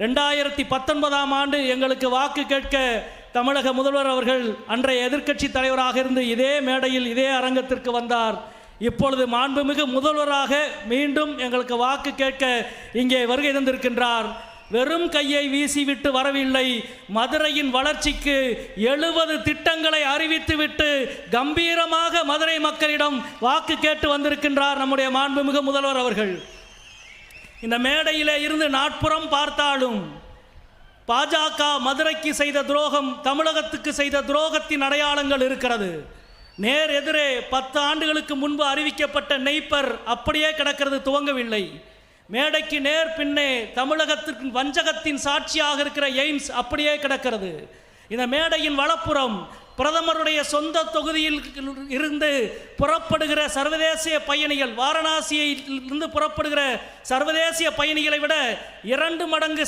2019ஆம் ஆண்டு எங்களுக்கு வாக்கு கேட்க தமிழக முதல்வர் அவர்கள் அன்றைய எதிர்க்கட்சி தலைவராக இருந்து இதே மேடையில் இதே அரங்கத்திற்கு வந்தார். இப்பொழுது மாண்புமிகு முதல்வராக மீண்டும் எங்களுக்கு வாக்கு கேட்க இங்கே வருகை தந்திருக்கின்றார். வெறும் கையை வீசிவிட்டு வரவில்லை. மதுரையின் வளர்ச்சிக்கு 70 திட்டங்களை அறிவித்துவிட்டு கம்பீரமாக மதுரை மக்களிடம் வாக்கு கேட்டு வந்திருக்கின்றார் நம்முடைய மாண்புமிகு முதல்வர் அவர்கள். இந்த மேடையிலே இருந்து நாட்புறம் பார்த்தாலும் பாஜக மதுரைக்கு செய்த துரோகம், தமிழகத்துக்கு செய்த துரோகத்தின் அடையாளங்கள் இருக்கிறது. நேர் எதிரே 10 ஆண்டுகளுக்கு முன்பு அறிவிக்கப்பட்ட நெய்ப்பர் அப்படியே கிடக்கிறது, துவங்கவில்லை. மேடைக்கு நேர் பின்னே தமிழகத்திற்கு வஞ்சகத்தின் சாட்சியாக இருக்கிற எய்ம்ஸ் அப்படியே கிடக்கிறது. இந்த மேடையின் வலப்புறம் பிரதமருடைய சொந்த தொகுதியில் இருந்து புறப்படுகிற சர்வதேசிய பயணிகள், வாரணாசியிலிருந்து புறப்படுகிற சர்வதேசிய பயணிகளை விட 2 மடங்கு